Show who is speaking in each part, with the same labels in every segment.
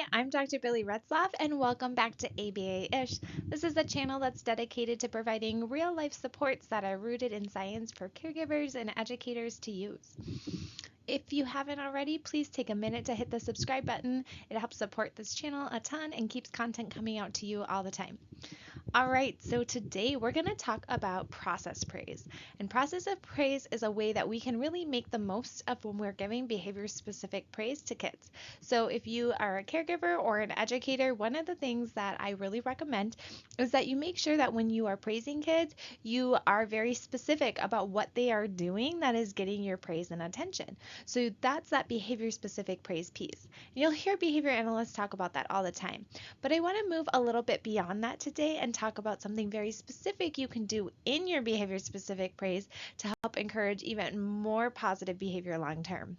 Speaker 1: Hi, I'm Dr. Billy Retzloff, and welcome back to ABA-ish. This is a channel that's dedicated to providing real-life supports that are rooted in science for caregivers and educators to use. If you haven't already, please take a minute to hit the subscribe button. It helps support this channel a ton and keeps content coming out to you all the time. All right, so today we're going to talk about process praise. And process of praise is a way that we can really make the most of when we're giving behavior specific praise to kids. So if you are a caregiver or an educator, one of the things that I really recommend is that you make sure that when you are praising kids, you are very specific about what they are doing that is getting your praise and attention. So that's that behavior specific praise piece. And you'll hear behavior analysts talk about that all the time. But I want to move a little bit beyond that today and talk about something very specific you can do in your behavior specific praise to help encourage even more positive behavior long term.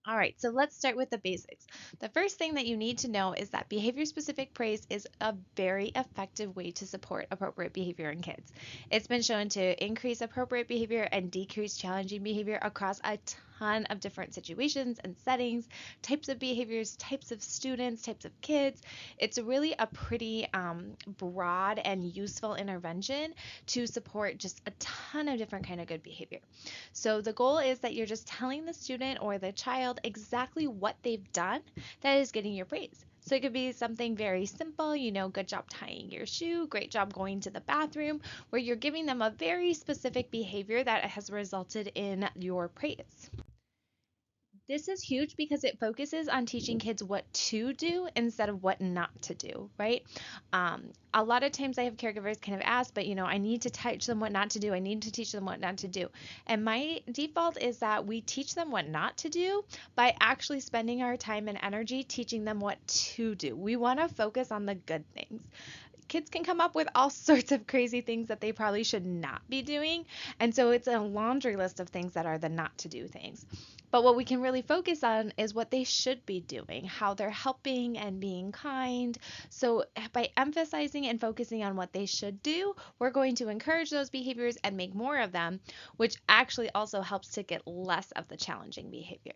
Speaker 1: All right, so let's start with the basics. The first thing that you need to know is that behavior specific praise is a very effective way to support appropriate behavior in kids. It's been shown to increase appropriate behavior and decrease challenging behavior across a ton of different situations and settings, types of behaviors, types of students, types of kids. It's really a pretty broad and useful intervention to support just a ton of different kind of good behavior. So the goal is that you're just telling the student or the child exactly what they've done that is getting your praise. So it could be something very simple, good job tying your shoe, great job going to the bathroom, where you're giving them a very specific behavior that has resulted in your praise. This is huge because it focuses on teaching kids what to do instead of what not to do, right? A lot of times I have caregivers kind of ask, but I need to teach them what not to do. I need to teach them what not to do. And my default is that we teach them what not to do by actually spending our time and energy teaching them what to do. We want to focus on the good things. Kids can come up with all sorts of crazy things that they probably should not be doing. And so it's a laundry list of things that are the not to do things. But what we can really focus on is what they should be doing, how they're helping and being kind. So by emphasizing and focusing on what they should do, we're going to encourage those behaviors and make more of them, which actually also helps to get less of the challenging behavior.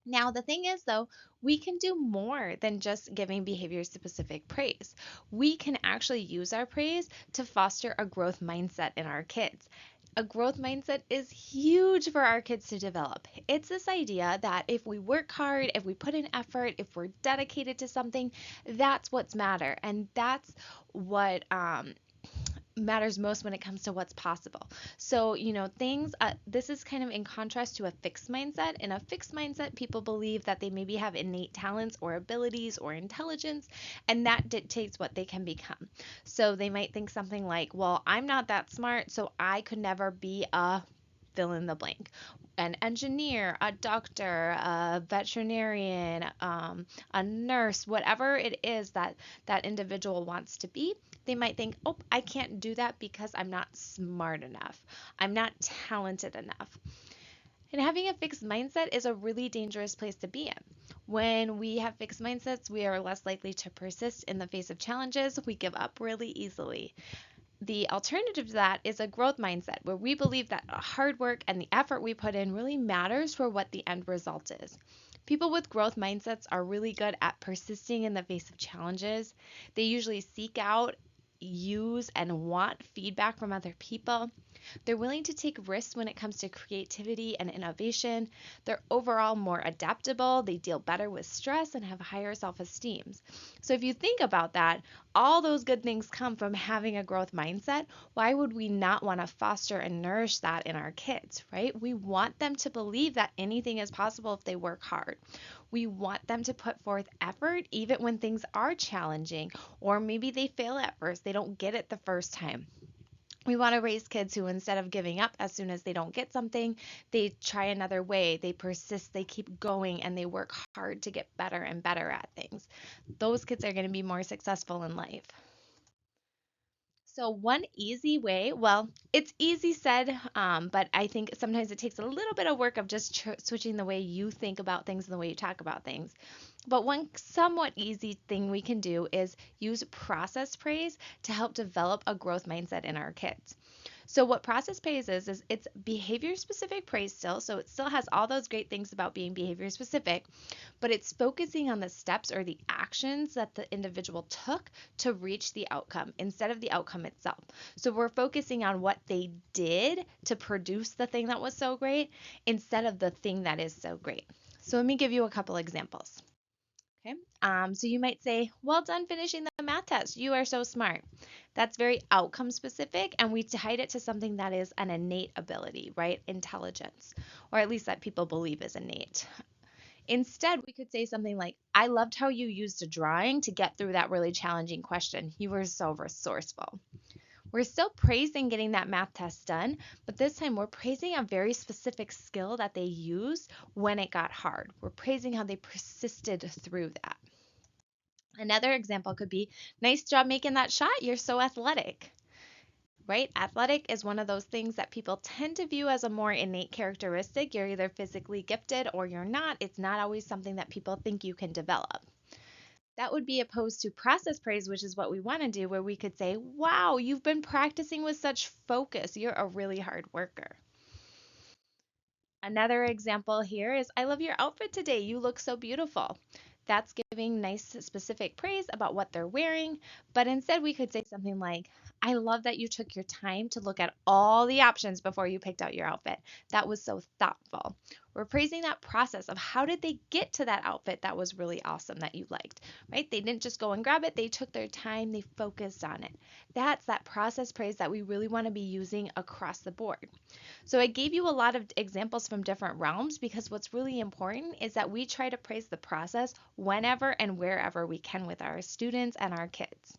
Speaker 1: Now, the thing is, though, we can do more than just giving behavior specific praise. We can actually use our praise to foster a growth mindset in our kids. A growth mindset is huge for our kids to develop. It's this idea that if we work hard, if we put in effort, if we're dedicated to something, that's what's matter. And that's what matters most when it comes to what's possible. So, this is kind of in contrast to a fixed mindset. In a fixed mindset, people believe that they maybe have innate talents or abilities or intelligence, and that dictates what they can become. So they might think something like, well, I'm not that smart, so I could never be a fill in the blank. An engineer, a doctor, a veterinarian, a nurse, whatever it is that that individual wants to be, they might think, oh, I can't do that because I'm not smart enough. I'm not talented enough. And having a fixed mindset is a really dangerous place to be in. When we have fixed mindsets, we are less likely to persist in the face of challenges. We give up really easily. The alternative to that is a growth mindset where we believe that hard work and the effort we put in really matters for what the end result is. People with growth mindsets are really good at persisting in the face of challenges. They usually seek out, use, and want feedback from other people. They're willing to take risks when it comes to creativity and innovation. They're overall more adaptable. They deal better with stress and have higher self-esteem. So if you think about that, all those good things come from having a growth mindset. Why would we not want to foster and nourish that in our kids, right? We want them to believe that anything is possible if they work hard. We want them to put forth effort even when things are challenging, or maybe they fail at first. They don't get it the first time. We want to raise kids who, instead of giving up as soon as they don't get something, they try another way, they persist, they keep going, and they work hard to get better and better at things. Those kids are going to be more successful in life. So one easy way, well, it's easy said, but I think sometimes it takes a little bit of work of just switching the way you think about things and the way you talk about things. But one somewhat easy thing we can do is use process praise to help develop a growth mindset in our kids. So what process praise is it's behavior specific praise still. So it still has all those great things about being behavior specific, but it's focusing on the steps or the actions that the individual took to reach the outcome instead of the outcome itself. So we're focusing on what they did to produce the thing that was so great instead of the thing that is so great. So let me give you a couple examples. Okay. So you might say, well done finishing the math test. You are so smart. That's very outcome specific, and we tied it to something that is an innate ability, right? Intelligence, or at least that people believe is innate. Instead, we could say something like, I loved how you used a drawing to get through that really challenging question. You were so resourceful. We're still praising getting that math test done, but this time we're praising a very specific skill that they used when it got hard. We're praising how they persisted through that. Another example could be, nice job making that shot. You're so athletic, right? Athletic is one of those things that people tend to view as a more innate characteristic. You're either physically gifted or you're not. It's not always something that people think you can develop. That would be opposed to process praise, which is what we want to do, where we could say, wow, you've been practicing with such focus. You're a really hard worker. Another example here is, I love your outfit today. You look so beautiful. That's giving nice specific praise about what they're wearing, but instead we could say something like, I love that you took your time to look at all the options before you picked out your outfit. That was so thoughtful. We're praising that process of how did they get to that outfit that was really awesome that you liked, right? They didn't just go and grab it, they took their time, they focused on it. That's that process praise that we really want to be using across the board. So I gave you a lot of examples from different realms because what's really important is that we try to praise the process whenever and wherever we can with our students and our kids.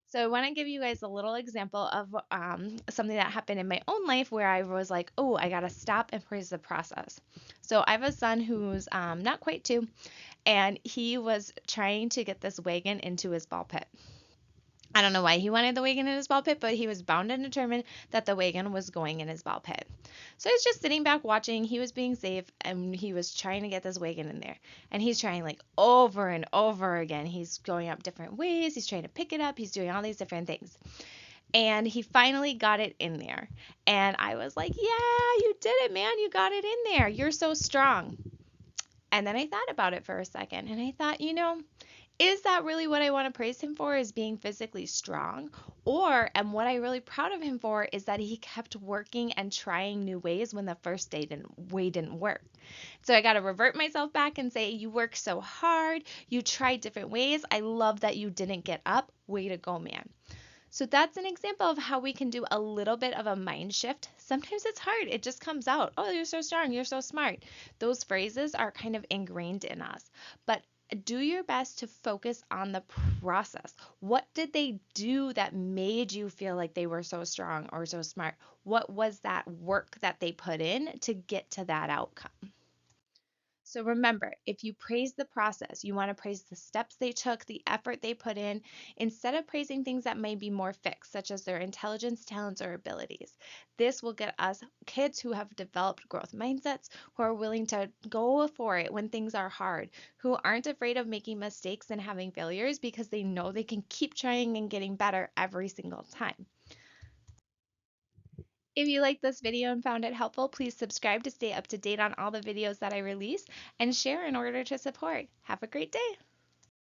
Speaker 1: So I want to give you guys a little example of something that happened in my own life where I was like, oh, I got to stop and praise the process. So I have a son who's not quite 2, and he was trying to get this wagon into his ball pit. I don't know why he wanted the wagon in his ball pit, but he was bound and determined that the wagon was going in his ball pit. So I was just sitting back watching. He was being safe and he was trying to get this wagon in there. And he's trying like over and over again. He's going up different ways. He's trying to pick it up. He's doing all these different things. And he finally got it in there. And I was like, yeah, you did it, man. You got it in there. You're so strong. And then I thought about it for a second and I thought, is that really what I want to praise him for, is being physically strong? Or am what I really proud of him for is that he kept working and trying new ways when the first way didn't work. So I got to revert myself back and say, you worked so hard, you tried different ways. I love that you didn't get up. Way to go, man. So that's an example of how we can do a little bit of a mind shift. Sometimes it's hard. It just comes out. Oh, you're so strong. You're so smart. Those phrases are kind of ingrained in us. But do your best to focus on the process. What did they do that made you feel like they were so strong or so smart? What was that work that they put in to get to that outcome? So remember, if you praise the process, you want to praise the steps they took, the effort they put in, instead of praising things that may be more fixed, such as their intelligence, talents, or abilities. This will get us kids who have developed growth mindsets, who are willing to go for it when things are hard, who aren't afraid of making mistakes and having failures because they know they can keep trying and getting better every single time. If you liked this video and found it helpful, please subscribe to stay up to date on all the videos that I release and share in order to support. Have a great day.